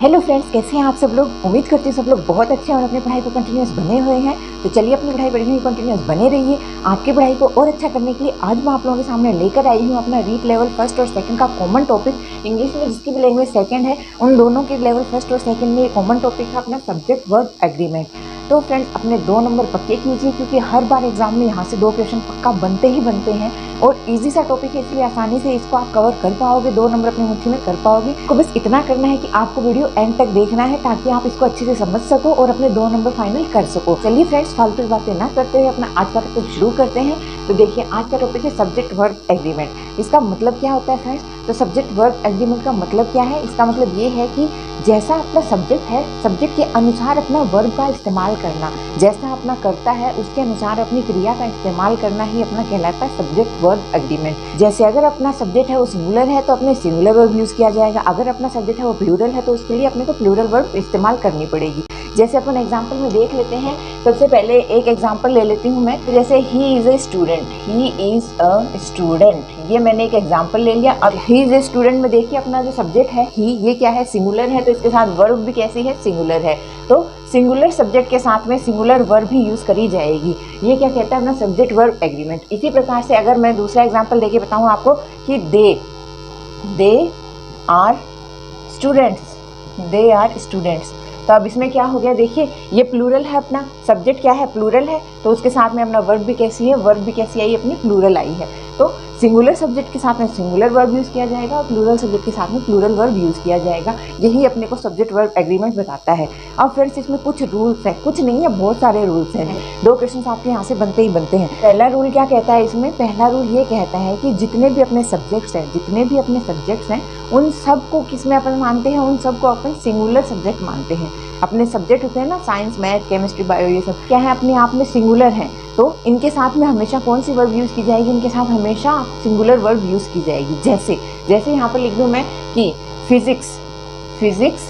Hello friends, कैसे हैं आप सब लोग। उम्मीद करती हूँ सब लोग बहुत अच्छे हैं और अपनी पढ़ाई को कंटिन्यूस बने हुए हैं। तो चलिए अपनी पढ़ाई बढ़िया कंटिन्यूस बने रहिए। आपकी पढ़ाई को और अच्छा करने के लिए आज मैं आप लोगों के सामने लेकर आई हूँ अपना रीड लेवल फर्स्ट और सेकंड का कॉमन टॉपिक। इंग्लिश में जिसकी भी लैंग्वेज सेकंड है उन दोनों के लेवल फर्स्ट और सेकंड में कॉमन टॉपिक है अपना सब्जेक्ट वर्ब एग्रीमेंट। तो फ्रेंड्स अपने 2 नंबर पक्के कीजिए, क्योंकि हर बार एग्जाम में यहाँ से 2 क्वेश्चन पक्का बनते ही बनते हैं और इजी सा टॉपिक है, इसलिए आसानी से इसको आप कवर कर पाओगे, 2 नंबर अपनी मुट्ठी में कर पाओगे। तो बस इतना करना है कि आपको वीडियो एंड तक देखना है ताकि आप इसको अच्छे से समझ सको और अपने 2 नंबर फाइनल कर सको। चलिए फ्रेंड्स, फालतू बातें ना करते हुए अपना आज का टॉपिक शुरू करते हैं। तो देखिए आज का टॉपिक है सब्जेक्ट वर्ब एग्रीमेंट। इसका मतलब क्या होता है फ्रेंड्स? तो सब्जेक्ट वर्ब एग्रीमेंट का मतलब क्या है? इसका मतलब ये है कि जैसा अपना सब्जेक्ट है, सब्जेक्ट के अनुसार अपना वर्ब का इस्तेमाल करना, जैसा अपना करता है उसके अनुसार अपनी क्रिया का इस्तेमाल करना ही अपना कहलाता है सब्जेक्ट वर्ब एग्रीमेंट। जैसे अगर अपना सब्जेक्ट है वो सिंगुलर है तो अपने सिंगुलर वर्ब यूज किया जाएगा, अगर अपना सब्जेक्ट है वो प्लूरल है तो उसके लिए अपने को प्लूरल वर्ब इस्तेमाल करनी पड़ेगी। जैसे अपन एग्जाम्पल में देख लेते हैं। सबसे पहले एक एग्जाम्पल ले लेती हूँ मैं। तो जैसे he is a student, he is a student, ये मैंने एक एग्जाम्पल ले लिया। अब ही इज ए स्टूडेंट में देखिए अपना जो सब्जेक्ट है ही, ये क्या है? सिंगुलर है, तो इसके साथ वर्ब भी कैसी है? सिंगुलर है। तो सिंगुलर सब्जेक्ट के साथ में सिंगुलर वर्ब भी यूज करी जाएगी। ये क्या कहता है अपना सब्जेक्ट वर्ब एग्रीमेंट। इसी प्रकार से अगर मैं दूसरा एग्जाम्पल देके बताऊँ आपको कि they are students, they are students, तो अब इसमें क्या हो गया? देखिए ये प्लूरल है, अपना सब्जेक्ट क्या है? प्लूरल है, तो उसके साथ में अपना वर्ब भी कैसी है? वर्ब भी कैसी आई? अपनी प्लूरल आई है। तो सिंगुलर सब्जेक्ट के साथ में सिंगुलर वर्ब यूज़ किया जाएगा और प्लूरल सब्जेक्ट के साथ में प्लूरल वर्ब यूज़ किया जाएगा। यही अपने को सब्जेक्ट वर्ब एग्रीमेंट बताता है। अब फ्रेंड्स इसमें कुछ रूल्स है, कुछ नहीं है, बहुत सारे रूल्स हैं। 2 क्वेश्चन आपके यहाँ से बनते ही बनते हैं। पहला रूल क्या कहता है इसमें? पहला रूल ये कहता है कि जितने भी अपने सब्जेक्ट्स हैं उन सबको किस में अपन मानते हैं? उन सबको अपन सिंगुलर सब्जेक्ट मानते हैं। अपने सब्जेक्ट होते हैं ना, साइंस, मैथ, केमिस्ट्री, बायो, ये सब क्या है? अपने आप में सिंगुलर हैं। तो इनके साथ में हमेशा कौन सी वर्ब यूज़ की जाएगी? इनके साथ हमेशा सिंगुलर वर्ब यूज़ की जाएगी। जैसे यहाँ पर लिख दूँ मैं कि physics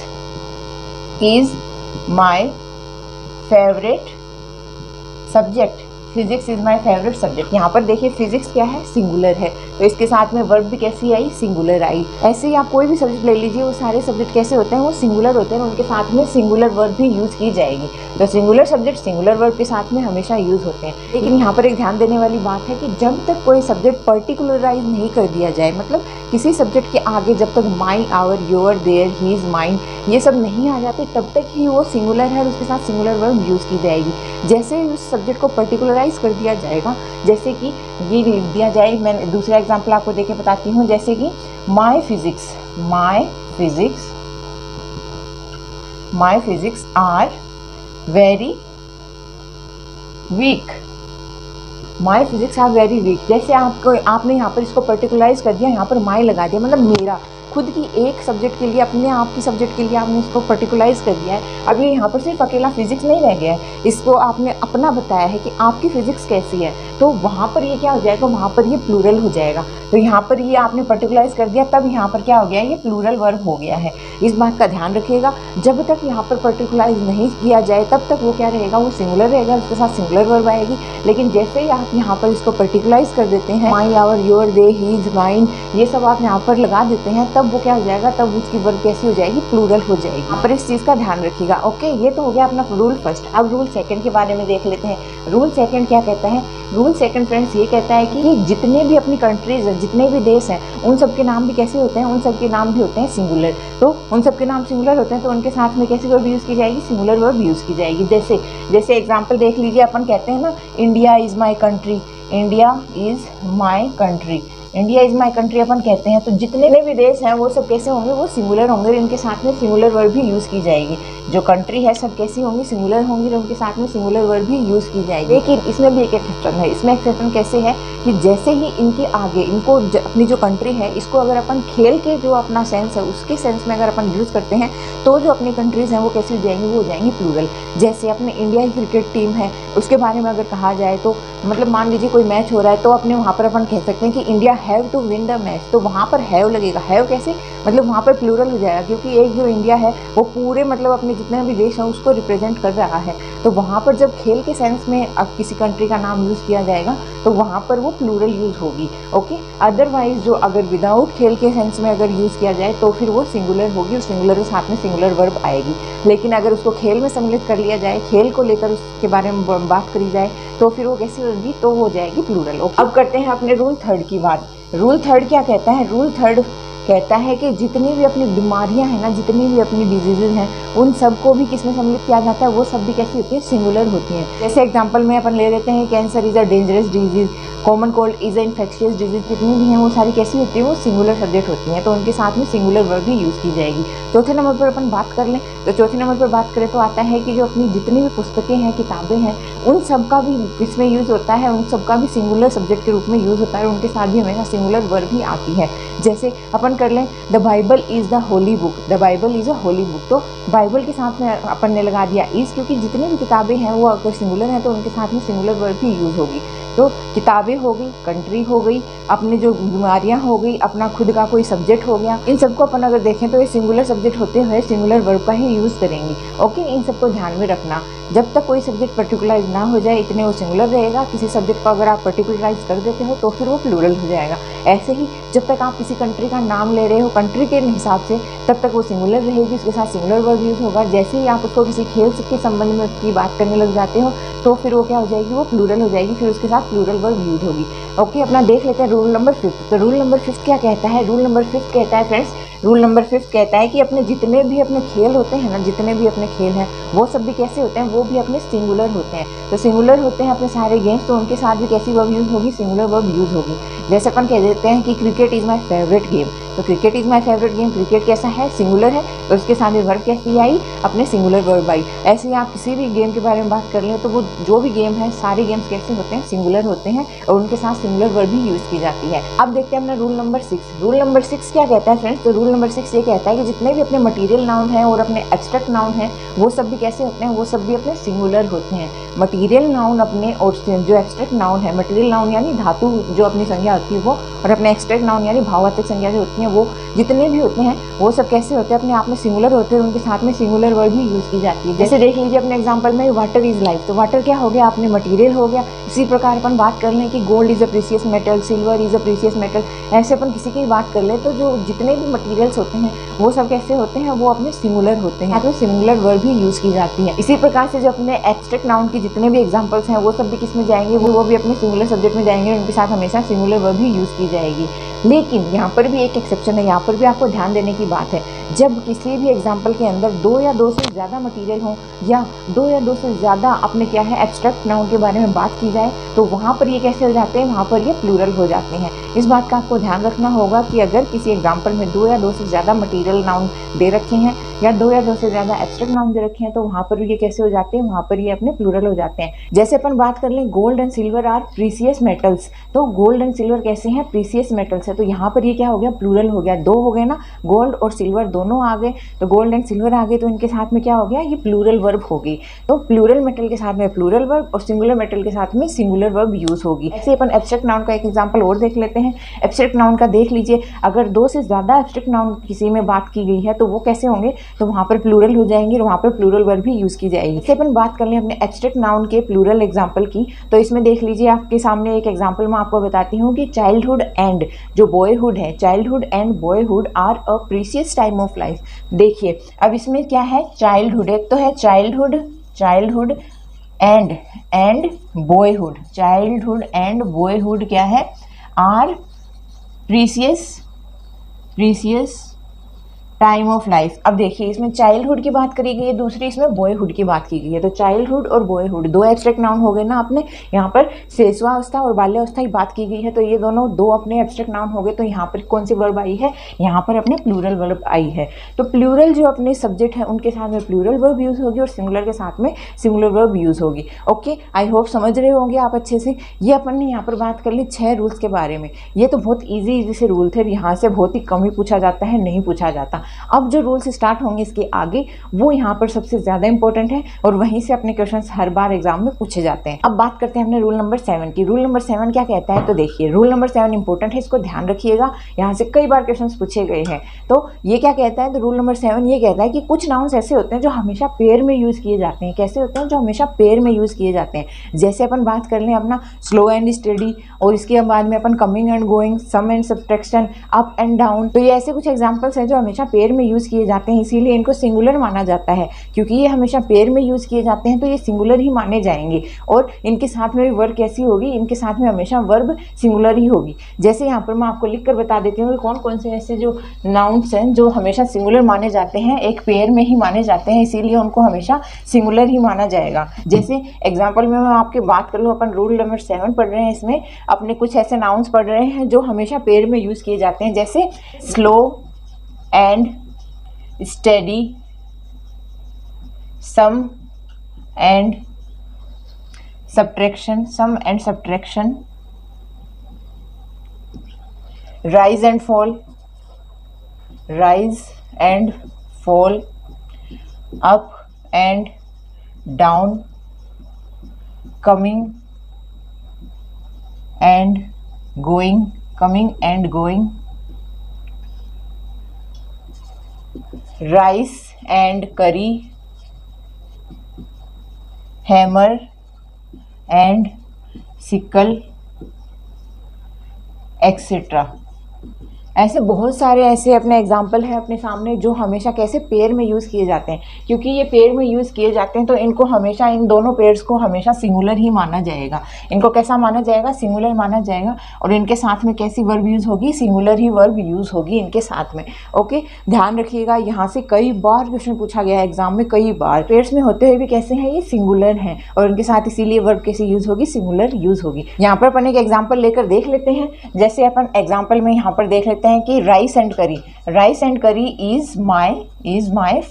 is my favourite subject. Physics is my favourite subject. यहाँ पर देखिए फिजिक्स क्या है? सिंगुलर है, तो इसके साथ में वर्ब भी कैसी आई? सिंगुलर आई। ऐसे ही आप कोई भी सब्जेक्ट ले लीजिए, वो सारे सब्जेक्ट कैसे होते हैं? वो सिंगुलर होते हैं, उनके साथ में सिंगुलर वर्ब भी यूज़ की जाएगी। तो सिंगुलर सब्जेक्ट सिंगुलर वर्ब के साथ में हमेशा यूज़ होते हैं। लेकिन यहाँ पर एक ध्यान देने वाली बात है कि जब तक कोई सब्जेक्ट पर्टिकुलराइज नहीं कर दिया जाए, मतलब किसी सब्जेक्ट के आगे जब तक my, our, your, their, his, mine ये सब नहीं आ जाते, तब तक ही वो सिंगुलर है और उसके साथ सिंगुलर वर्ब यूज़ की जाएगी। जैसे ही उस सब्जेक्ट को पर्टिकुलराइज कर दिया जाएगा, जैसे कि ये लिख दिया जाए, मैं दूसरा एग्जाम्पल आपको देके बताती हूँ। जैसे कि my physics are very weak. My physics are very weak. जैसे आपने यहाँ पर इसको पर्टिकुलराइज कर दिया, यहाँ पर माई लगा दिया, मतलब मेरा खुद की एक सब्जेक्ट के लिए, अपने आप की सब्जेक्ट के लिए आपने इसको पर्टिकुलराइज कर दिया है। अब ये यहाँ पर सिर्फ अकेला फिजिक्स नहीं रह गया है, इसको आपने अपना बताया है कि आपकी फिजिक्स कैसी है, तो वहाँ पर ये क्या हो जाएगा? वहाँ पर ये प्लूरल हो जाएगा। तो यहाँ पर ये आपने पर्टिकुलराइज कर दिया, तब यहाँ पर क्या हो गया? ये प्लूरल वर्ब हो गया है। इस बात का ध्यान रखिएगा, जब तक यहाँ पर पर्टिकुलराइज नहीं किया जाए तब तक वो क्या रहेगा? वो सिंगुलर रहेगा, उसके साथ सिंगुलर वर्ब आएगी। लेकिन जैसे ही आप यहाँ पर इसको पर्टिकुलराइज कर देते हैं, my, our, your, they, his, mine, ये सब आप यहाँ पर लगा देते हैं, तब वो क्या हो जाएगा? तब उसकी वर्ब कैसी हो जाएगी? प्लूरल हो जाएगी। यहाँ पर इस चीज़ का ध्यान रखिएगा। ओके, ये तो हो गया अपना रूल फर्स्ट। अब रूल सेकंड के बारे में देख लेते हैं। रूल सेकंड क्या कहता है? रूल सेकंड फ्रेंड्स ये कहता है कि जितने भी अपनी कंट्रीज हैं, जितने भी देश हैं, उन सब के नाम भी कैसे होते हैं? उन सब के नाम भी होते हैं सिंगुलर। तो उन सब के नाम सिंगुलर होते हैं, तो उनके साथ में कैसी वर्ब यूज़ की जाएगी? सिंगुलर वर्ब यूज़ की जाएगी। जैसे एग्जाम्पल देख लीजिए, अपन कहते हैं ना, India is my country, India is my country, India is my country अपन कहते हैं। तो जितने भी देश हैं वो सब कैसे होंगे? वो सिंगुलर होंगे, इनके साथ में सिंगुलर वर्ब भी यूज़ की जाएगी। जो कंट्री है सब कैसी होंगी? सिंगुलर होंगी, और उनके साथ में सिंगुलर वर्ब भी यूज़ की जाएगी। लेकिन इसमें भी एक एक्सेप्शन है। इसमें एक्सेप्शन कैसे है कि जैसे ही इनके आगे इनको अपनी जो कंट्री है, इसको अगर अपन खेल के जो अपना सेंस है उसके सेंस में अगर अपन यूज़ करते हैं, तो जो अपनी कंट्रीज़ हैं वो कैसी हो जाएंगी? वो हो जाएंगी प्लूरल। जैसे अपने इंडिया की क्रिकेट टीम है, उसके बारे में अगर कहा जाए तो मतलब मान लीजिए कोई मैच हो रहा है, तो अपने वहाँ पर अपन कह सकते हैं कि India have to win the match. तो वहाँ पर हैव लगेगा। हैव कैसे? मतलब वहाँ पर प्लूरल हो जाएगा, क्योंकि एक जो इंडिया है वो पूरे मतलब अपने जितने भी देश हैं उसको रिप्रेजेंट कर रहा है। तो वहाँ पर जब खेल के सेंस में अब किसी कंट्री का नाम यूज़ किया जाएगा तो वहाँ पर वो प्लूरल यूज़ होगी। ओके, अदरवाइज जो अगर विदाउट खेल के सेंस में अगर यूज़ किया जाए तो फिर वो सिंगुलर होगी और सिंगुलर के साथ में सिंगुलर वर्ब आएगी। लेकिन अगर उसको खेल में सम्मिलित कर लिया जाए, खेल को लेकर उसके बारे में बात करी जाए तो फिर वो कैसी होगी, तो हो जाएगी प्लूरल। अब करते हैं अपने रूल थर्ड की बात। रूल थर्ड क्या कहता है? रूल थर्ड कहता है कि जितनी भी अपनी बीमारियां हैं ना, जितनी भी अपनी डिजीजेज हैं, उन सबको भी किसमें सम्मिलित किया जाता है? वो सब भी कैसी होती है? सिंगुलर होती हैं। जैसे एग्जांपल में अपन ले लेते हैं, cancer is a dangerous disease, common cold is a infectious disease, जितनी भी हैं वो सारी कैसी होती है? वो सिंगुलर सब्जेक्ट होती हैं, तो उनके साथ में सिंगुलर वर्ब भी यूज़ की जाएगी। चौथे नंबर पर अपन बात कर लें तो चौथे नंबर पर बात करें तो आता है कि जो अपनी जितनी भी पुस्तकें हैं, किताबें हैं, उन सब का भी किसमें यूज़ होता है? उन सब का भी सिंगुलर सब्जेक्ट के रूप में यूज़ होता है और उनके साथ भी हमेशा सिंगुलर वर्ब ही आती है। जैसे अपन कर लें, the Bible is the Holi book, the Bible is a Holi book, तो बाइबल के साथ में अपन ने लगा दिया इज़, क्योंकि जितनी भी किताबें हैं वो अगर सिंगुलर हैं तो उनके साथ में सिंगुलर वर्ब ही यूज़ होगी। तो किताबें हो गई, कंट्री हो गई, अपनी जो बीमारियां हो गई, अपना खुद का कोई सब्जेक्ट हो गया, इन सबको अपन अगर देखें तो ये सिंगुलर सब्जेक्ट होते हुए सिंगुलर वर्ब का ही यूज़ करेंगी। ओके, इन सबको ध्यान में रखना। जब तक कोई सब्जेक्ट पर्टिकुलराइज ना हो जाए इतने वो सिंगुलर रहेगा। किसी सब्जेक्ट को अगर आप पर्टिकुलराइज कर देते हो तो फिर वो प्लूरल हो जाएगा। ऐसे ही जब तक आप किसी कंट्री का नाम ले रहे हो कंट्री के हिसाब से, तब तक वो सिंगुलर रहेगी, उसके साथ सिंगुलर वर्ब यूज़ होगा। जैसे ही आप उसको किसी खेल के संबंध में उसकी बात करने लग जाते हो तो फिर वो क्या हो जाएगी? वो प्लूरल हो जाएगी, फिर उसके साथ प्लूरल वर्ब यूज होगी। ओके, अपना देख लेते हैं रूल नंबर 5। तो रूल नंबर 5 क्या कहता है? रूल नंबर 5 कहता है फ्रेंड्स, रूल नंबर 5 कहता है कि अपने जितने भी अपने खेल होते हैं ना, जितने भी अपने खेल हैं वो सब भी कैसे होते हैं? वो भी अपने सिंगुलर होते हैं। तो सिंगुलर होते हैं अपने सारे गेम्स, तो उनके साथ भी कैसी वर्ब यूज़ होगी? सिंगुलर वर्ब यूज़ होगी। जैसे अपन कह देते हैं कि cricket is my favourite game, तो cricket is my favourite game, cricket कैसा है? सिंगुलर है, तो उसके साथ में वर्ब कैसी आई? अपने सिंगुलर वर्ब आई। ऐसे ही आप किसी भी गेम के बारे में बात कर लें तो वो जो भी गेम है, सारे गेम्स कैसे होते हैं? सिंगुलर होते हैं और उनके साथ सिंगुलर वर्ब भी यूज़ की जाती है। अब देखते हैं अपना रूल नंबर 6। रूल नंबर 6 क्या कहता है फ्रेंड्स? तो रूल नंबर 6 ये कहता है कि जितने भी अपने मटीरियल नाउन हैं और अपने एब्स्ट्रैक्ट नाउन हैं वो सब भी कैसे होते हैं? वो सब भी अपने सिंगुलर होते हैं। मटीरियल नाउन अपने और जो एब्स्ट्रैक्ट नाउन है, मटीरियल नाउन यानी धातु जो अपनी संज्ञा होती है वो, और अपने एब्स्ट्रैक्ट नाउन यानी भावात्मक संज्ञा जो होती है वो, जितने भी होते हैं वो सब कैसे होते हैं? अपने आप में सिंगुलर होते हैं, उनके साथ में सिंगुलर वर्ब भी यूज़ की जाती है। जैसे देख लीजिए अपने एग्जांपल में वाटर इज़ लाइफ, तो वाटर क्या हो गया? अपने मटेरियल हो गया। इसी प्रकार अपन बात कर लें कि gold is a precious metal, silver is a precious metal, ऐसे अपन किसी की बात कर लें तो जो जितने भी मटीरियल्स होते हैं वो सब कैसे होते हैं? वो अपने सिंगुलर होते हैं, तो सिंगुलर वर्ब भी यूज़ की जाती है। इसी प्रकार से जो अपने एब्स्ट्रैक्ट नाउन की जितने भी एग्जांपल्स हैं वो सब भी किस में जाएंगे? वो भी अपने सिंगुलर सब्जेक्ट में जाएंगे, उनके साथ हमेशा सिंगुलर वर्ब ही यूज़ की जाएगी। लेकिन यहाँ पर भी एक एक्सेप्शन है, यहाँ पर भी आपको ध्यान देने की बात है। जब किसी भी एग्जाम्पल के अंदर 2 या 2 से ज़्यादा मटीरियल हो या 2 या 2 से ज़्यादा अपने क्या है एब्स्ट्रैक्ट नाउन के बारे में बात की जाए तो वहाँ पर ये कैसे हो जाते हैं? वहाँ पर ये प्लूरल हो जाते हैं। इस बात का आपको ध्यान रखना होगा कि अगर किसी एग्जाम्पल में 2 या 2 से ज़्यादा मटीरियल नाउन दे रखे हैं या 2 या 2 से ज़्यादा एब्स्ट्रैक्ट नाउन दे रखे हैं तो वहाँ पर ये कैसे हो जाते हैं? वहाँ पर ये अपने प्लूरल हो जाते हैं। जैसे अपन बात कर लें gold and silver are precious metals, तो गोल्ड एंड सिल्वर कैसे हैं? प्रीशियस मेटल्स है, तो यहाँ पर ये क्या हो गया? प्लूरल हो गया। 2 हो गए ना, गोल्ड और सिल्वर दोनों आ गए, तो गोल्ड एंड सिल्वर आ गए, तो इनके साथ में क्या हो गया? ये प्लूरल वर्ब होगी। तो प्लूरल मेटल के साथ में प्लूरल वर्ब और सिंगुलर मेटल के साथ में सिंगुलर वर्ब यूज होगी। ऐसे अपन एब्स्ट्रैक्ट नाउन का एक एग्जांपल और देख लेते हैं। एब्स्ट्रैक्ट नाउन का देख लीजिए, अगर 2 से ज़्यादा एब्स्ट्रैक्ट नाउन किसी में बात की गई है तो वो कैसे होंगे? तो वहाँ पर प्लूरल हो जाएंगे और वहाँ पर प्लूरल वर्ब भी यूज़ की जाएगी। जैसे अपन बात कर लें अपने एब्स्ट्रैक्ट नाउन के प्लूरल एग्जाम्पल की, तो इसमें देख लीजिए आपके सामने एक एग्जाम्पल मैं आपको बताती हूँ कि चाइल्डहुड एंड जो बॉयहुड है, childhood and boyhood are a precious time of life. देखिए अब इसमें क्या है? चाइल्डहुड, एक तो है childhood, childhood and boyhood, childhood and boyhood क्या है? Are precious time of life. अब देखिए इसमें चाइल्डहुड की बात करी गई है, दूसरी इसमें बॉयहुड की बात की गई है। तो चाइल्डहुड और बॉयहुड 2 एब्स्ट्रैक्ट नाउन हो गए ना अपने। यहाँ पर शैशवावस्था और बाल्यावस्था की बात की गई है, तो ये दोनों 2 अपने एब्स्ट्रैक्ट नाउन हो गए। तो यहाँ पर कौन सी वर्ब आई है? यहाँ पर अपने प्लूरल वर्ब आई है। तो प्लूरल जो अपने सब्जेक्ट है उनके साथ में प्लूरल वर्ब यूज़ होगी और सिंगुलर के साथ में सिंगुलर वर्ब यूज़ होगी। ओके, आई होप समझ रहे होंगे आप अच्छे से। ये अपन ने यहाँ पर बात कर ली 6 रूल्स के बारे में। ये तो बहुत ईजी से रूल थे, यहाँ से बहुत ही कम ही पूछा जाता है, नहीं पूछा जाता। अब जो रूल्स स्टार्ट होंगे इसके आगे वो यहाँ पर सबसे ज़्यादा इंपॉर्टेंट है और वहीं से अपने क्वेश्चंस हर बार एग्जाम में पूछे जाते हैं। अब बात करते हैं हमने रूल नंबर 7 की। रूल नंबर 7 क्या कहता है, तो देखिए रूल नंबर 7 इंपॉर्टेंट है, इसको ध्यान रखिएगा, यहाँ से कई बार क्वेश्चन पूछे गए हैं। तो ये क्या कहता है, तो रूल नंबर 7 ये कहता है कि कुछ नाउन्स ऐसे होते हैं जो हमेशा पेयर में यूज़ किए जाते हैं। कैसे होते हैं, जो हमेशा पेयर में यूज़ किए जाते हैं। जैसे अपन बात कर लें अपना स्लो एंड स्टडी, और इसके बाद में अपन coming and going, sum and subtraction, up and down. तो ये ऐसे कुछ एग्जांपल्स हैं जो हमेशा पेयर में यूज़ किए जाते हैं, इसीलिए इनको सिंगुलर माना जाता है। क्योंकि ये हमेशा पेयर में यूज़ किए जाते हैं तो ये सिंगुलर ही माने जाएंगे। और इनके साथ में भी वर्ब कैसी होगी, इनके साथ में हमेशा वर्ब सिंगुलर ही होगी। जैसे यहाँ पर मैं आपको लिख कर बता देती हूँ कि कौन कौन से ऐसे जो नाउन्स हैं जो हमेशा सिंगुलर माने जाते हैं, एक पेयर में ही माने जाते हैं, इसीलिए उनको हमेशा सिंगुलर ही माना जाएगा। जैसे एग्जाम्पल में मैं आपकी बात कर लूँ, अपन रूल नंबर 7 पढ़ रहे हैं, इसमें अपने कुछ ऐसे नाउन्स पढ़ रहे हैं जो हमेशा पेयर में यूज़ किए जाते हैं। जैसे slow and steady, sum and subtraction, sum and subtraction, rise and fall, rise and fall, up and down, coming and going, coming and going, rice and curry, hammer and sickle, etcetera. ऐसे बहुत सारे ऐसे अपने example है अपने सामने जो हमेशा कैसे पेयर में यूज़ किए जाते हैं। क्योंकि ये पेयर में यूज़ किए जाते हैं तो इनको हमेशा, इन दोनों पेयर्स को हमेशा सिंगुलर ही माना जाएगा। इनको कैसा माना जाएगा, सिंगुलर माना जाएगा। और इनके साथ में कैसी वर्ब यूज़ होगी, सिंगुलर ही वर्ब यूज़ होगी इनके साथ में। ओके, ध्यान रखिएगा, यहाँ से कई बार क्वेश्चन पूछा गया है एग्जाम में, कई बार। पेयर्स में होते हुए भी कैसे हैं, ये सिंगुलर हैं और इनके साथ इसीलिए वर्ब कैसे यूज़ होगी, सिंगुलर यूज़ होगी। यहाँ पर अपन एक एग्जाम्पल लेकर देख लेते हैं। जैसे अपन एग्जाम्पल में यहाँ पर देख लेते हैं कि राइस एंड करी, राइस एंड करी इज माई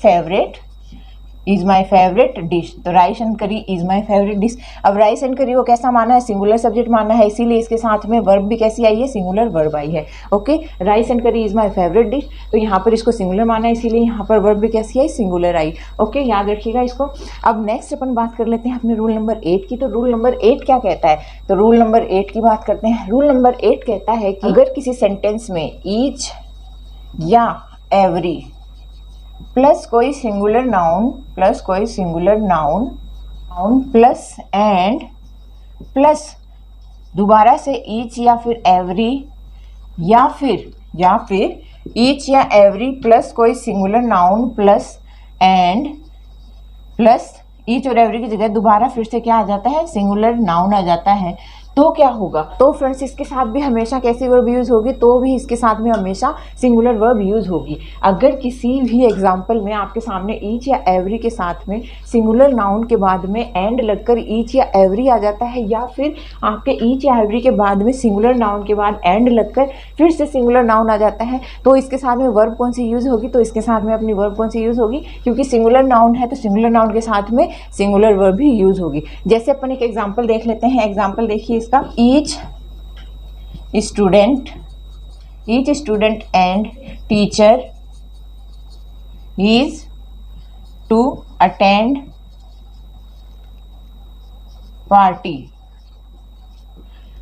फेवरेट डिश। तो राइस एंड करी इज माई फेवरेट डिश। अब राइस एंड करी को कैसा माना है, सिंगुलर सब्जेक्ट माना है, इसीलिए इसके साथ में वर्ब भी कैसी आई है, सिंगुलर वर्ब आई है। ओके, राइस एंड करी इज माई फेवरेट डिश, तो यहाँ पर इसको सिंगुलर माना है, इसीलिए यहाँ पर वर्ब भी कैसी आई, सिंगुलर आई। ओके, याद रखिएगा इसको। अब नेक्स्ट अपन बात कर लेते हैं अपने रूल नंबर 8 की। तो रूल नंबर 8 क्या कहता है, तो रूल नंबर 8 की बात करते हैं। रूल नंबर 8 कहता है कि अगर किसी सेंटेंस में ईच या एवरी प्लस कोई singular noun, plus and plus दोबारा से ईच या फिर एवरी, या फिर ईच या एवरी प्लस कोई singular noun plus and plus each और एवरी की जगह दोबारा फिर से क्या आ जाता है, सिंगुलर नाउन आ जाता है, तो क्या होगा, तो फ्रेंड्स इसके साथ भी हमेशा कैसी वर्ब यूज़ होगी, तो भी इसके साथ में हमेशा सिंगुलर वर्ब यूज़ होगी। अगर किसी भी एग्जाम्पल में आपके सामने ईच या एवरी के साथ में सिंगुलर नाउन के बाद में एंड लगकर ईच या एवरी आ जाता है, या फिर आपके ईच या एवरी के बाद में सिंगुलर नाउन के बाद एंड लगकर फिर से सिंगुलर नाउन आ जाता है, तो इसके साथ में वर्ब कौन सी यूज़ होगी, तो इसके साथ में अपनी वर्ब कौन सी यूज़ होगी, क्योंकि सिंगुलर नाउन है तो सिंगुलर नाउन के साथ में सिंगुलर वर्ब भी यूज़ होगी। जैसे अपन एक एग्जाम्पल देख लेते हैं। एग्जाम्पल देखिए इसका, each student and teacher is to attend party।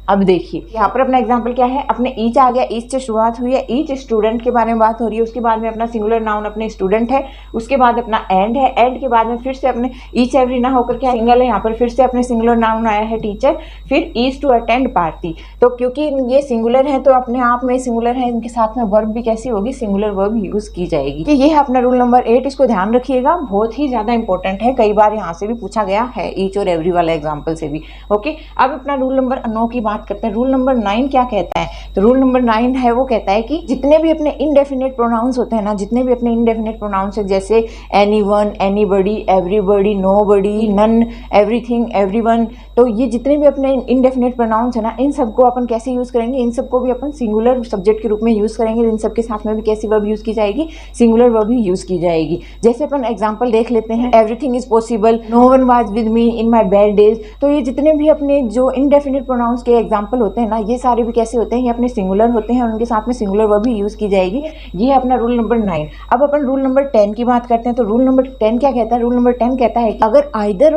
अब देखिए यहाँ पर अपना एग्जाम्पल क्या है, अपने ईच आ गया, ईच से शुरुआत हुई है, ईच स्टूडेंट के बारे में बात हो रही है, उसके बाद में अपना सिंगुलर नाउन अपने स्टूडेंट है, उसके बाद अपना एंड है, एंड के बाद में फिर से अपने ईच एवरी ना होकर क्या सिंगल है, यहाँ पर फिर से अपने सिंगुलर नाउन आया है टीचर, फिर ईज टू अटेंड पार्टी। तो क्योंकि ये सिंगुलर है तो अपने आप में सिंगुलर है, इनके साथ में वर्ब भी कैसी होगी, सिंगुलर वर्ब यूज की जाएगी। तो ये है अपना रूल नंबर 8, इसको ध्यान रखिएगा, बहुत ही ज्यादा इंपॉर्टेंट है, कई बार यहाँ से भी पूछा गया है, ईच और एवरी वाला एग्जाम्पल से भी। ओके, अब अपना रूल नंबर 9 की बात करते हैं। रूल नंबर 9 क्या कहता है, तो रूल नंबर 9 है वो कहता है कि जितने भी अपने इनडेफिनेट प्रोनाउंस होते हैं ना, जितने भी अपने इनडेफिनेट प्रोनाउंस है, जैसे anyone, anybody, everybody, nobody, none, everything, everyone, तो ये जितने भी अपने इनडेफिनेट प्रोनाउंस है ना, इन सबको अपन कैसे यूज करेंगे, इन सबको भी अपन सिंगुलर सब्जेक्ट के रूप में यूज करेंगे, इन सबके साथ में भी कैसी वर्ब यूज की जाएगी, सिंगुलर वर्ब ही यूज की जाएगी। जैसे अपन एग्जांपल देख लेते हैं, everything is possible, no one was with me in my bad days. तो ये जितने भी अपने जो इनडेफिनेट प्रोनाउंस के एग्जाम्पल होते हैं ना, ये सारे भी कैसे होते हैं, ये अपने सिंगुलर होते हैं और उनके साथ में सिंगुलर वर्ब भी यूज़ की जाएगी। ये है अपना रूल नंबर 9। अब अपन रूल नंबर 10 की बात करते हैं। तो रूल नंबर 10 क्या कहता है? रूल नंबर 10 कहता है कि अगर आइदर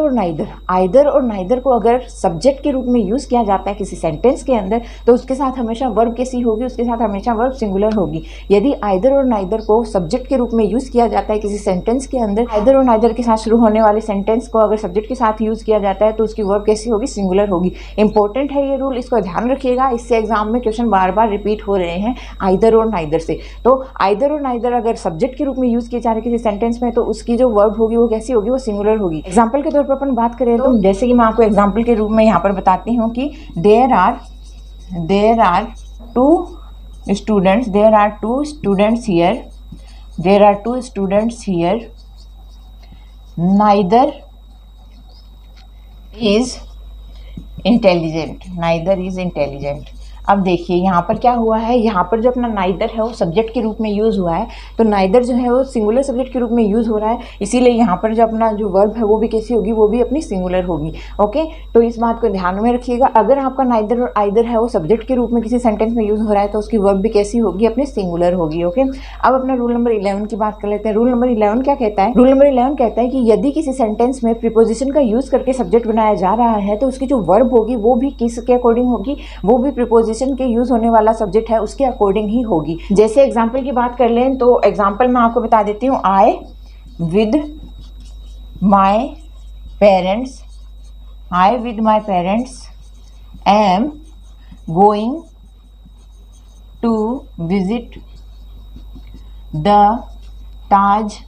और नाइदर को अगर सब्जेक्ट के रूप में यूज़ किया जाता है किसी सेंटेंस के अंदर, तो उसके साथ हमेशा वर्ब कैसी होगी? उसके साथ हमेशा वर्ब सिंगुलर होगी। यदि आइदर और नाइदर को सब्जेक्ट के रूप में यूज़ किया जाता है किसी सेंटेंस के अंदर, आइदर और नाइदर के साथ शुरू होने वाले सेंटेंस को अगर सब्जेक्ट के साथ यूज़ किया जाता है तो उसकी वर्ब कैसी होगी? सिंगुलर होगी। इंपॉर्टेंट है ये रूल, इसको ध्यान रखिएगा। इससे एग्जाम में क्वेश्चन बार बार रिपीट हो रहे हैं आइदर और नाइदर से। तो आइदर और नाइदर अगर सब्जेक्ट के रूप में यूज़ किए जा रहे किसी सेंटेंस में, तो उसकी जो वर्ब होगी वो कैसी होगी? वो सिंगुलर होगी। एग्जाम्पल के तौर पर अपन बात करें तो जैसे कि मैं आपको एग्जाम्पल के रूप में यहाँ पर बताती हूँ कि there are two students here, neither is intelligent। अब देखिए यहाँ पर क्या हुआ है, यहाँ पर जो अपना नाइदर है वो सब्जेक्ट के रूप में यूज़ हुआ है। तो नाइदर जो है वो सिंगुलर सब्जेक्ट के रूप में यूज़ हो रहा है, इसीलिए यहाँ पर जो अपना जो वर्ब है वो भी कैसी होगी? वो भी अपनी सिंगुलर होगी। ओके, तो इस बात को ध्यान में रखिएगा। अगर आपका नाइदर और आइदर है वो सब्जेक्ट के रूप में किसी सेंटेंस में यूज़ हो रहा है तो उसकी वर्ब भी कैसी होगी? अपनी सिंगुलर होगी। ओके, अब अपना रूल नंबर 11 की बात कर लेते हैं। रूल नंबर 11 क्या कहता है? रूल नंबर 11 कहता है कि यदि किसी सेंटेंस में प्रीपोजिशन का यूज़ करके सब्जेक्ट बनाया जा रहा है तो उसकी जो वर्ब होगी वो भी किसके अकॉर्डिंग होगी? वो भी प्रीपोजिशन के यूज़ होने वाला सब्जेक्ट है उसके अकॉर्डिंग ही होगी। जैसे एग्जाम्पल की बात कर लें तो एग्जाम्पल मैं आपको बता देती हूँ। I with my parents am going to visit the Taj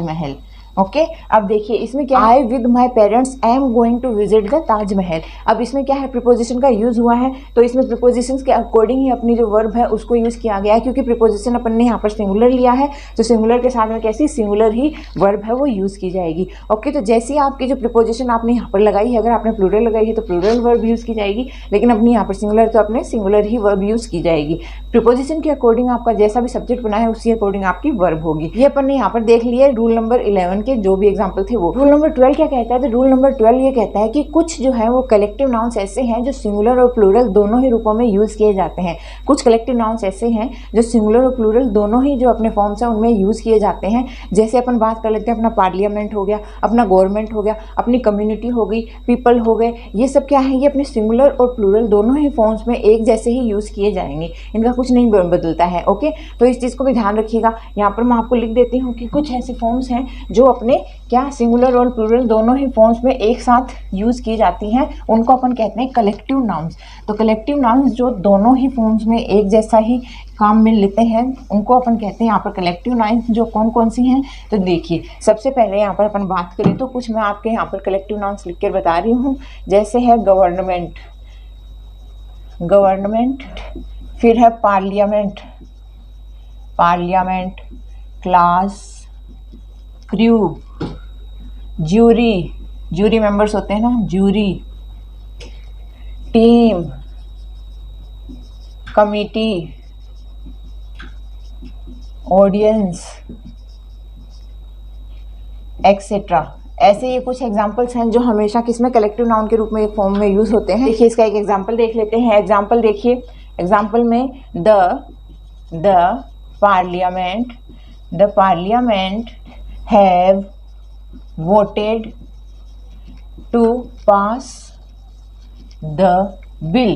Mahal. Okay, अब देखिए इसमें क्या, I with my parents am going to visit the Taj Mahal. अब इसमें क्या है? प्रीपोजिशन का यूज़ हुआ है, तो इसमें प्रीपोजिशन के अकॉर्डिंग ही अपनी जो वर्ब है उसको यूज़ किया गया है, क्योंकि प्रीपोजिशन अपन ने यहाँ पर सिंगुलर लिया है तो सिंगुलर के साथ में कैसी सिंगुलर ही वर्ब है वो यूज़ की जाएगी। ओके, तो जैसी आपकी जो प्रीपोजिशन आपने यहाँ पर लगाई है, अगर आपने प्लूरल लगाई है तो प्लूरल वर्ब यूज़ की जाएगी, लेकिन अपनी यहाँ पर सिंगुलर तो अपने सिंगुलर ही वर्ब यूज़ की जाएगी। प्रीपोजिशन के अकॉर्डिंग आपका जैसा भी सब्जेक्ट बना है उसी अकॉर्डिंग आपकी वर्ब होगी। ये अपन ने यहाँ पर देख लिया रूल नंबर 11 के जो भी एग्जाम्पल थे वो। रूल नंबर 12 क्या कहता है? तो रूल नंबर 12 ये कहता है कि कुछ जो है वो कलेक्टिव नाउन्स ऐसे हैं जो सिंगुलर और प्लूरल दोनों ही रूपों में यूज़ किए जाते हैं। कुछ कलेक्टिव नाउन्स ऐसे हैं जो सिंगुलर और प्लूरल दोनों ही जो अपने फॉर्म्स हैं उनमें यूज़ किए जाते हैं। जैसे अपन बात कर लेते हैं अपना पार्लियामेंट हो गया, अपना गवर्नमेंट हो गया, अपनी कम्युनिटी हो गई, पीपल हो गए। ये सब क्या है? ये अपने सिंगुलर और प्लूरल दोनों ही फॉर्म्स में एक जैसे ही यूज़ किए जाएंगे, इनका कुछ नहीं बदलता है। ओके, तो इस चीज़ को भी ध्यान रखिएगा। यहाँ पर मैं आपको लिख देती हूँ कि कुछ ऐसे फॉर्म्स हैं जो अपने क्या सिंगुलर और प्लूरल दोनों ही फॉर्म्स में एक साथ यूज़ की जाती हैं, उनको अपन कहते हैं कलेक्टिव नाउन्स। तो कलेक्टिव नाउन्स जो दोनों ही फॉर्म्स में एक जैसा ही काम में लेते हैं उनको अपन कहते हैं यहाँ पर कलेक्टिव नाउन्स। जो कौन कौन सी हैं? तो देखिए सबसे पहले यहाँ पर अपन बात करें तो कुछ मैं आपके यहाँ पर कलेक्टिव नाउन्स लिख कर बता रही हूँ। जैसे है गवर्नमेंट, फिर है parliament, class, crew, jury members होते हैं ना, jury, team, committee, audience, etcetera. ऐसे ये कुछ एग्जाम्पल्स हैं जो हमेशा किसमें कलेक्टिव नाउन के रूप में एक फॉर्म में यूज़ होते हैं। देखिए इसका एक एग्जाम्पल देख लेते हैं। एग्जाम्पल देखिए, एग्जाम्पल में the parliament have voted to pass the bill।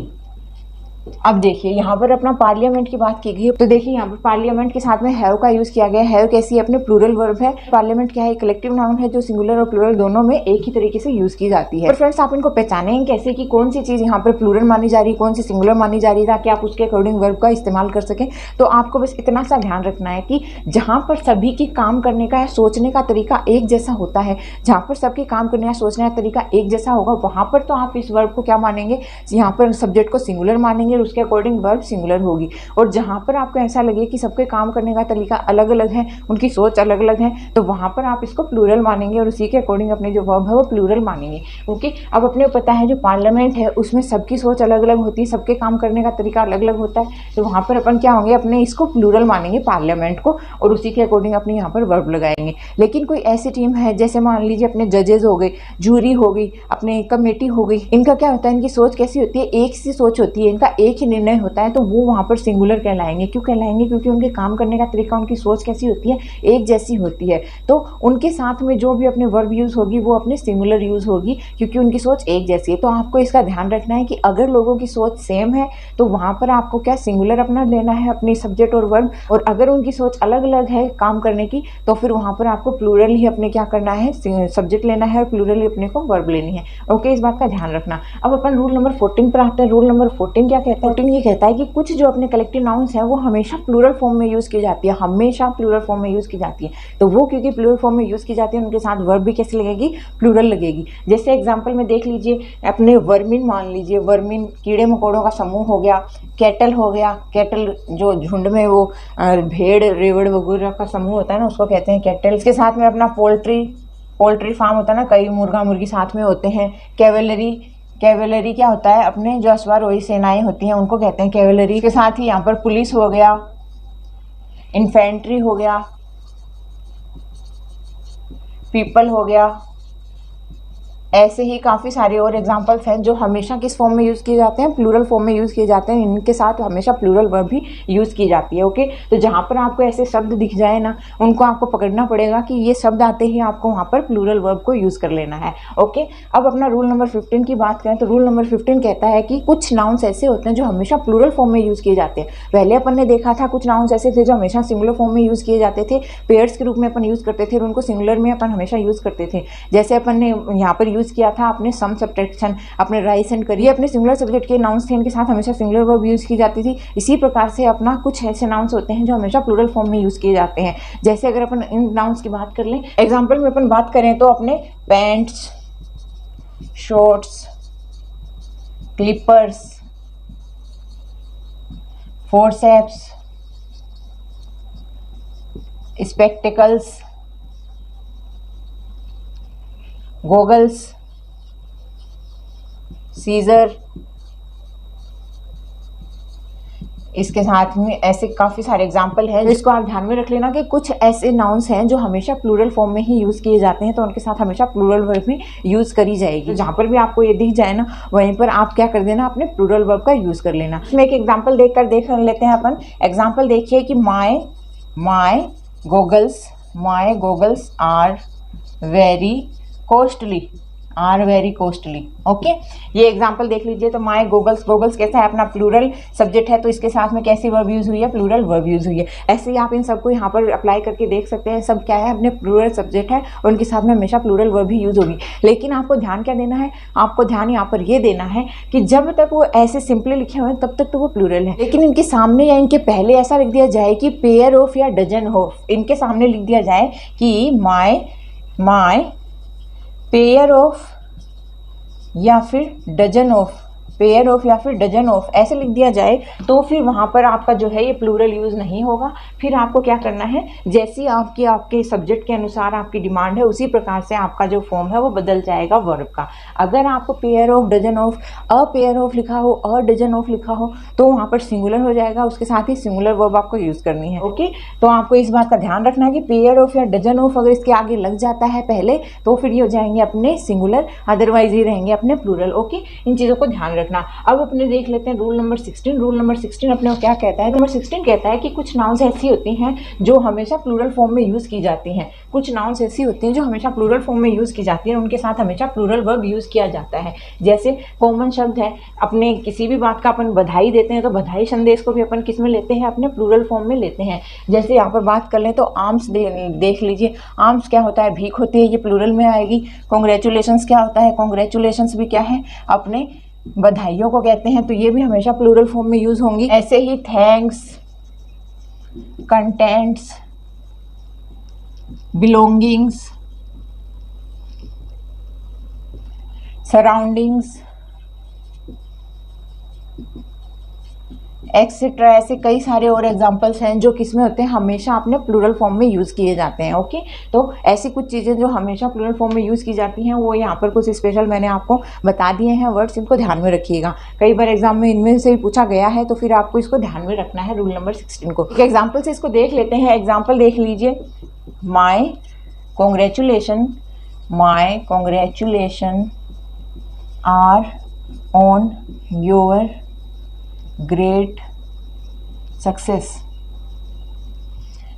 अब देखिए यहाँ पर अपना पार्लियामेंट की बात की गई है, तो देखिए यहाँ पर पार्लियामेंट के साथ में हैव का यूज़ किया गया है। हैव कैसी है? अपने प्लूरल वर्ब है। पार्लियामेंट क्या है? कलेक्टिव नाउन है जो सिंगुलर और प्लूरल दोनों में एक ही तरीके से यूज़ की जाती है। और फ्रेंड्स आप इनको पहचानेंगे कैसे कि कौन सी चीज़ यहाँ पर प्लूरल मानी जा रही है, कौन सी सिंगुलर मानी जा रही है, ताकि आप उसके अकॉर्डिंग वर्ब का इस्तेमाल कर सकें। तो आपको बस इतना सा ध्यान रखना है कि जहाँ पर सभी की काम करने का या सोचने का तरीका एक जैसा होता है, जहाँ पर सबके काम करने या सोचने का तरीका एक जैसा होगा, वहाँ पर तो आप इस वर्ब को क्या मानेंगे? यहाँ पर सब्जेक्ट को सिंगुलर मानेंगे, सिंगुलर, उसके अकॉर्डिंग वर्ब सिंगुलर होगी। और जहाँ पर आपको ऐसा लगे कि सबके काम करने का तरीका अलग अलग है, उनकी सोच अलग अलग है, तो वहाँ पर आप इसको प्लूरल मानेंगे और उसी के अकॉर्डिंग अपने जो वर्ब है वो प्लूरल मानेंगे। ओके, अब अपने को पता है जो पार्लियामेंट है उसमें सबकी सोच अलग अलग होती है, सबके काम करने का तरीका अलग अलग होता है, तो वहाँ पर अपन क्या होंगे, अपने इसको प्लूरल मानेंगे पार्लियामेंट को, और उसी के अकॉर्डिंग अपने यहाँ पर वर्ब लगाएंगे। लेकिन कोई ऐसी टीम है, जैसे मान लीजिए अपने जजेस हो गए, जूरी हो गई, अपने कमेटी हो गई, इनका क्या होता है, इनकी सोच कैसी होती है, एक सी सोच होती है, इनका एक ही निर्णय होता है, तो वो वहाँ पर सिंगुलर कहलाएंगे। क्यों कहलाएंगे? क्योंकि उनके काम करने का तरीका, उनकी सोच कैसी होती है, एक जैसी होती है, तो उनके साथ में जो भी अपने वर्ब यूज़ होगी वो अपने सिंगुलर यूज़ होगी, क्योंकि उनकी सोच एक जैसी है। तो आपको इसका ध्यान रखना है कि अगर लोगों की सोच सेम है तो वहाँ पर आपको क्या सिंगुलर अपना लेना है, अपनी सब्जेक्ट और वर्ब, और अगर उनकी सोच अलग अलग है काम करने की, तो फिर वहाँ पर आपको प्लूरल ही अपने क्या करना है, सब्जेक्ट लेना है, और प्लूरल ही अपने को वर्ब लेनी है। ओके, इस बात का ध्यान रखना। अब अपन रूल नंबर 14 पर आते हैं। रूल नंबर 14 क्या कहता है? 14 ये कहता है कि कुछ जो अपने कलेक्टिव नाउन्स हैं वो हमेशा प्लूरल फॉर्म में यूज़ की जाती है, हमेशा प्लूरल फॉर्म में यूज़ की जाती है। तो वो क्योंकि प्लूरल फॉर्म में यूज़ की जाती है, उनके साथ वर्ब भी कैसी लगेगी, प्लूरल लगेगी। जैसे एग्जाम्पल में देख लीजिए, अपने वर्मिन मान लीजिए, वर्मिन कीड़े मकोड़ों का समूह हो गया, कैटल हो गया, कैटल जो झुंड में वो भेड़ रेवड़ वगैरह का समूह होता है ना, उसको कहते हैं कैटल। इसके साथ में अपना पोल्ट्री फार्म होता है ना, कई मुर्गा मुर्गी साथ में होते हैं। कैवेलरी क्या होता है, अपने जो अश्वारोही सेनाएं होती हैं उनको कहते हैं कैवेलरी। के साथ ही यहाँ पर पुलिस हो गया, इन्फेंट्री हो गया, पीपल हो गया, ऐसे ही काफ़ी सारे और एग्जांपल्स हैं जो हमेशा किस फॉर्म में यूज़ किए जाते हैं, प्लूरल फॉर्म में यूज़ किए जाते हैं। इनके साथ हमेशा प्लूरल वर्ब भी यूज़ की जाती है। ओके, तो जहाँ पर आपको ऐसे शब्द दिख जाए ना, उनको आपको पकड़ना पड़ेगा कि ये शब्द आते ही आपको वहाँ पर प्लूरल वर्ब को यूज़ कर लेना है। ओके, अब अपना रूल नंबर 15 की बात करें तो रूल नंबर 15 कहता है कि कुछ नाउन्स ऐसे होते हैं जो हमेशा प्लूरल फॉर्म में यूज़ किए जाते हैं। पहले अपन ने देखा था कुछ नाउन्स ऐसे थे जो हमेशा सिंगुलर फॉर्म में यूज़ किए जाते थे, पेयर्स के रूप में अपन यूज़ करते थे, और उनको सिंगुलर में अपन हमेशा यूज़ करते थे। जैसे अपन ने यहाँ पर यूज़ किया था अपने सम सब्ट्रैक्शन, अपने राइस एंड करिए, अपने सिंगुलर सब्जेक्ट के नाउन्स थे, इनके साथ हमेशा सिंगुलर वर्ब यूज़ की जाती थी। इसी प्रकार से अपना कुछ ऐसे नाउन्स होते हैं जो हमेशा प्लूरल फॉर्म में यूज़ किए जाते हैं। जैसे अगर अपन इन नाउन्स की बात कर लें, एग्जाम्पल में अपन बात करें तो अपने pants, shorts, clippers, forceps, spectacles, goggles, scissor, इसके साथ में ऐसे काफ़ी सारे एग्जाम्पल हैं जिसको आप ध्यान में रख लेना कि कुछ ऐसे नाउन्स हैं जो हमेशा प्लूरल फॉर्म में ही यूज़ किए जाते हैं, तो उनके साथ हमेशा प्लूरल वर्ब भी यूज़ करी जाएगी। तो जहाँ पर भी आपको ये दिख जाए ना, वहीं पर आप क्या कर देना, अपने प्लूरल वर्ब का यूज़ कर लेना। इसमें एक एग्जाम्पल देख लेते हैं अपन। एग्जाम्पल देखिए कि my goggles are very costly. Okay, ये एग्जांपल देख लीजिए। तो माय गोगल्स कैसा है, अपना प्लूरल सब्जेक्ट है, तो इसके साथ में कैसी वर्ब यूज हुई है, प्लूरल वर्ब यूज हुई है। ऐसे ही आप इन सबको यहाँ पर अप्लाई करके देख सकते हैं। सब क्या है, अपने प्लूरल सब्जेक्ट है और उनके साथ में हमेशा प्लूरल वर्ब ही यूज होगी। लेकिन आपको ध्यान क्या देना है, आपको ध्यान यहाँ पर ये देना है कि जब तक वो ऐसे सिंपली लिखे हुए हैं तब तक तो वो प्लूरल है, लेकिन इनके सामने या इनके पहले ऐसा लिख दिया जाए कि पेयर ऑफ या डजन ऑफ, इनके सामने लिख दिया जाए कि माय पेयर ऑफ या फिर डजन ऑफ, ऐसे लिख दिया जाए, तो फिर वहाँ पर आपका जो है ये प्लूरल यूज़ नहीं होगा। फिर आपको क्या करना है, जैसी आपके सब्जेक्ट के अनुसार आपकी डिमांड है, उसी प्रकार से आपका जो फॉर्म है वो बदल जाएगा वर्ब का। अगर आपको pair of, dozen of, a pair of लिखा हो, अ डजन ऑफ लिखा हो, तो वहाँ पर सिंगुलर हो जाएगा, उसके साथ ही सिंगुलर वर्ब आपको यूज़ करनी है। ओके, तो आपको इस बात का ध्यान रखना है कि पेयर ऑफ या डजन ऑफ अगर इसके आगे लग जाता है पहले, तो फिर ये हो जाएंगे अपने सिंगुलर, अदरवाइज ये रहेंगे अपने प्लूरल। ओके, इन चीज़ों को ध्यान रखना। अब अपने देख लेते हैं रूल नंबर 16। रूल नंबर 16 अपने को क्या कहता है, नंबर 16 कहता है कि कुछ नाउन्स ऐसी होती हैं जो हमेशा प्लूरल फॉर्म में यूज़ की जाती हैं। कुछ नाउन्स ऐसी होती हैं जो हमेशा प्लूरल फॉर्म में यूज़ की जाती हैं, उनके साथ हमेशा प्लूरल वर्ब यूज़ किया जाता है। जैसे कॉमन शब्द है, अपने किसी भी बात का अपन बधाई देते हैं, तो बधाई संदेश को भी अपन किस में लेते हैं, अपने प्लूरल फॉर्म में लेते हैं। जैसे यहाँ पर बात कर लें तो आर्म्स देख लीजिए। आर्म्स क्या होता है, भीख होती है, ये प्लूरल में आएगी। कॉन्ग्रेचुलेशंस क्या होता है, कॉन्ग्रेचुलेशंस भी क्या है, अपने बधाइयों को कहते हैं, तो ये भी हमेशा प्लूरल फॉर्म में यूज होंगी। ऐसे ही thanks, contents, belongings, surroundings, etcetera. ऐसे कई सारे और एग्जांपल्स हैं जो किस में होते हैं, हमेशा अपने प्लूरल फॉर्म में यूज़ किए जाते हैं। ओके, तो ऐसी कुछ चीज़ें जो हमेशा प्लूरल फॉर्म में यूज़ की जाती हैं वो यहाँ पर कुछ स्पेशल मैंने आपको बता दिए हैं वर्ड्स, इनको ध्यान में रखिएगा। कई बार एग्जाम में इनमें से भी पूछा गया है, तो फिर आपको इसको ध्यान में रखना है रूल नंबर 16 को। एग्जाम्पल से इसको देख लेते हैं। एग्जाम्पल देख लीजिए, my congratulation are on your great success.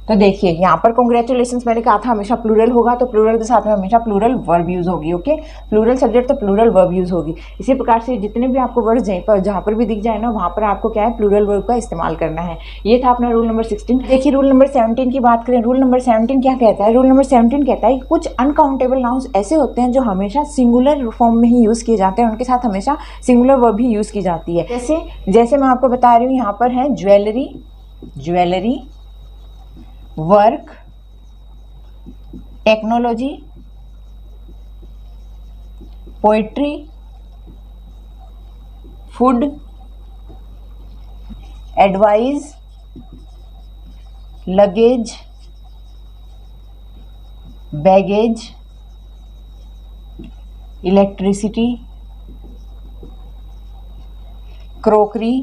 तो देखिए यहाँ पर कॉन्ग्रेचुलेशंस मैंने कहा था हमेशा प्लूरल होगा, तो प्लूरल के साथ में हमेशा प्लूरल वर्ब यूज होगी। ओके, प्लूरल सब्जेक्ट तो प्लूरल वर्ब यूज होगी। इसी प्रकार से जितने भी आपको वर्ड्स जहाँ पर भी दिख जाए ना, वहाँ पर आपको क्या है, प्लूरल वर्ब का इस्तेमाल करना है। ये था अपना रूल नंबर 16। देखिए रूल नंबर 17 की बात करें। रूल नंबर 17 क्या कहता है? रूल नंबर 17 कहता है कि कुछ अनकाउंटेबल नाउन्स ऐसे होते हैं जो हमेशा सिंगुलर फॉर्म में ही यूज किए जाते हैं, उनके साथ हमेशा सिंगुलर वर्ब ही यूज की जाती है। जैसे मैं आपको बता रही हूँ, यहाँ पर है jewellery, work, technology, poetry, food, advice, luggage, baggage, electricity, crockery,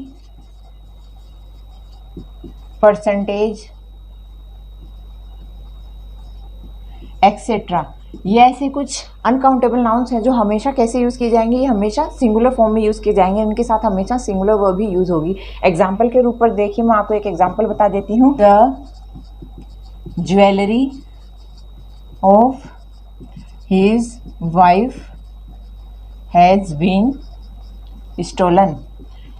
percentage, etcetera. ये ऐसे कुछ अनकाउंटेबल नाउन्स हैं जो हमेशा कैसे यूज़ किए जाएंगे, ये हमेशा सिंगुलर फॉर्म में यूज़ किए जाएंगे, इनके साथ हमेशा सिंगुलर वर्ब भी यूज़ होगी। एग्जाम्पल के रूप पर देखिए, मैं आपको एक एग्जाम्पल बता देती हूँ। The jewellery of his wife has been stolen.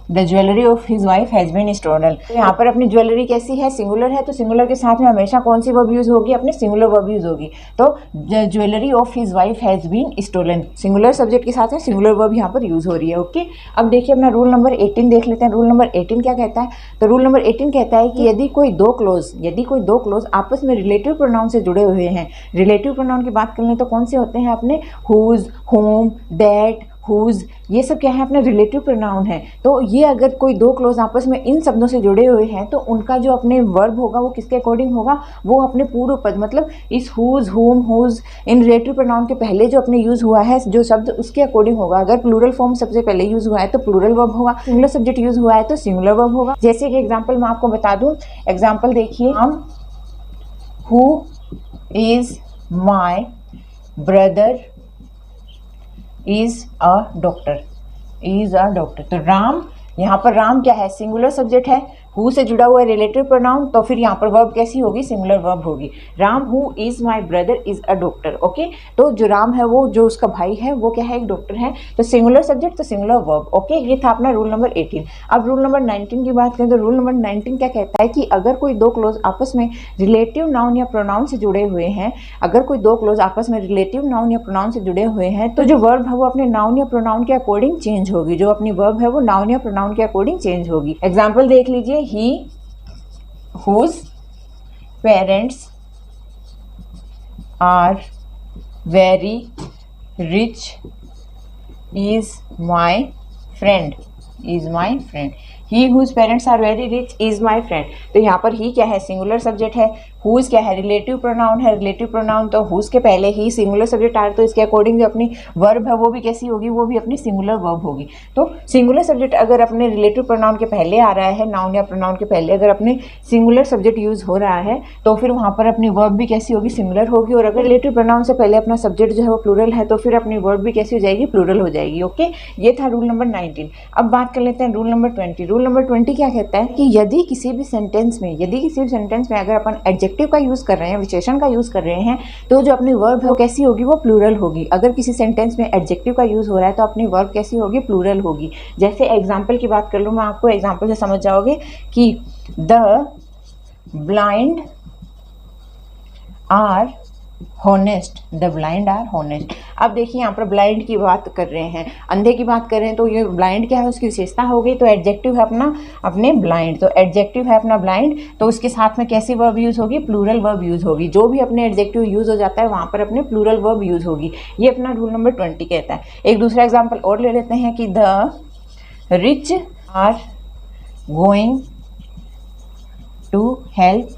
The jewellery of his wife has been stolen. यहाँ पर अपनी ज्वेलरी कैसी है, सिंगुलर है, तो सिंगुलर के साथ में हमेशा कौन सी वर्ब यूज होगी, अपनी सिंगुलर वर्ब यूज होगी। तो jewellery of his wife has been stolen, singular subject के साथ में सिंगुलर वर्ब यहाँ पर यूज हो रही है। ओके, अब देखिए अपना रूल नंबर 18 देख लेते हैं। रूल नंबर 18 क्या कहता है? तो रूल नंबर 18 कहता है कि यदि कोई दो क्लोज आपस में रिलेटिव प्रोनाउन से जुड़े हुए हैं। रिलेटिव प्रोनाउन की बात कर लें तो कौन से होते हैं अपने? हुज, होम, दैट, हुज, ये सब क्या है, अपने रिलेटिव प्रोनाउन है। तो ये अगर कोई दो क्लोज आपस में इन शब्दों से जुड़े हुए हैं तो उनका जो अपने वर्ब होगा वो किसके अकॉर्डिंग होगा? वो अपने पूर्व पद, मतलब इस हुज, होम, हुज इन रिलेटिव प्रोनाउन के पहले जो अपने यूज हुआ है जो शब्द, उसके अकॉर्डिंग होगा। अगर प्लूरल फॉर्म सबसे पहले यूज हुआ है तो प्लूरल वर्ब होगा, सिंगुलर सब्जेक्ट यूज हुआ है तो सिंगुलर वर्ब होगा। जैसे कि एग्जाम्पल मैं आपको बता दूं, एग्जाम्पल देखिए, who is my brother is a doctor. तो राम, यहाँ पर राम क्या है? सिंगुलर सब्जेक्ट है, हु से जुड़ा हुआ है रिलेटिव प्रोनाउन, तो फिर यहाँ पर वर्ब कैसी होगी? सिंगुलर वर्ब होगी। Ram who is my brother is a doctor. Okay, तो जो राम है वो, जो उसका भाई है वो क्या है? एक डॉक्टर है। तो सिंगुलर सब्जेक्ट तो सिंगुलर वर्ब। ओके, ये था अपना रूल नंबर 18। अब रूल नंबर 19 की बात करें तो रूल नंबर 19 क्या कहता है कि अगर कोई दो क्लोज आपस में रिलेटिव नाउन या प्रोनाउन से जुड़े हुए हैं, अगर कोई दो क्लोज आपस में रिलेटिव नाउन या प्रोनाउन से जुड़े हुए हैं तो जो वर्ब है वो अपने नाउन या प्रोनाउन के अकॉर्डिंग चेंज होगी। जो अपनी वर्ब है वो नाउन या प्रोनाउन के अकॉर्डिंग चेंज होगी। एग्जाम्पल देख लीजिए, ही whose parents are very rich is my friend। He whose parents are very rich is my friend। तो यहाँ पर ही क्या है? सिंगुलर सब्जेक्ट है। whose क्या है? रिलेटिव प्रोनाउन है। रिलेटिव प्रोनाउन तो whose के पहले ही सिंगुलर सब्जेक्ट आ रहा है, तो इसके अकॉर्डिंग जो अपनी वर्ब है वो भी कैसी होगी? वो भी अपनी सिंगुलर वर्ब होगी। तो सिंगुलर सब्जेक्ट अगर अपने रिलेटिव प्रोनाउन के पहले आ रहा है, नाउन या प्रोनाउन के पहले अगर अपने सिंगुलर सब्जेक्ट यूज हो रहा है, तो फिर वहाँ पर अपनी वर्ब भी कैसी होगी? सिंगुलर होगी। और अगर रिलेटिव प्रोनाउन से पहले अपना सब्जेक्ट जो है वो प्लूरल है, तो फिर अपनी वर्ब भी कैसी हो जाएगी? प्लूरल हो जाएगी। ओके, ये था रूल नंबर 19। अब बात कर लेते हैं रूल नंबर 20। रूल नंबर 20 क्या कहता है कि यदि किसी भी सेंटेंस में अगर अपन एडजेक्टिव का यूज कर रहे हैं, विशेषण का यूज कर रहे हैं, तो जो अपनी वर्ब है वो कैसी होगी? वो प्लूरल होगी। अगर किसी सेंटेंस में एडजेक्टिव का यूज हो रहा है तो अपनी वर्ब कैसी होगी? प्लूरल होगी। जैसे एग्जाम्पल की बात कर लूँ मैं, आपको एग्जाम्पल से समझ जाओगे कि the blind are honest. The blind are honest. अब देखिए यहाँ पर ब्लाइंड की बात कर रहे हैं, अंधे की बात कर रहे हैं, तो ये ब्लाइंड क्या है? उसकी विशेषता हो गई। तो एडजेक्टिव है अपने ब्लाइंड, तो एडजेक्टिव है अपना ब्लाइंड, तो उसके साथ में कैसी वर्ब यूज होगी? प्लूरल वर्ब यूज होगी। जो भी अपने एडजेक्टिव यूज हो जाता है वहाँ पर अपने प्लूरल वर्ब यूज होगी। ये अपना रूल नंबर 20 कहता है। एक दूसरा एग्जाम्पल और ले लेते हैं कि the rich are going to help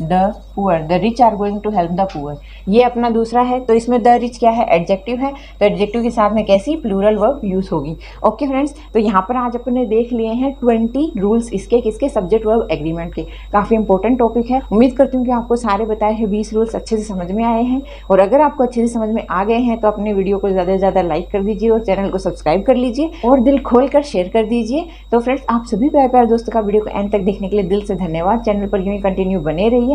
the poor, the rich are going to help the poor, ये अपना दूसरा है। तो इसमें द रिच क्या है, एडजेक्टिव है, तो एडजेक्टिव के साथ में कैसी प्लूरल वर्ब यूज होगी। ओके फ्रेंड्स, तो यहाँ पर आज अपने देख लिए हैं 20 रूल्स इसके किसके, सब्जेक्ट वर्ब एग्रीमेंट के। काफ़ी इंपॉर्टेंट टॉपिक है। उम्मीद करती हूँ कि आपको सारे बताए हैं 20 रूल्स अच्छे से समझ में आए हैं, और अगर आपको अच्छे से समझ में आ गए हैं तो अपने वीडियो को ज़्यादा से ज़्यादा लाइक कर दीजिए और चैनल को सब्सक्राइब कर लीजिए और दिल खोल कर शेयर कर दीजिए। तो फ्रेंड्स, आप सभी प्यारे प्यारे दोस्तों का वीडियो को एंड तक देखने के लिए दिल से धन्यवाद। चैनल पर यूँ ही कंटिन्यू बने रहिए।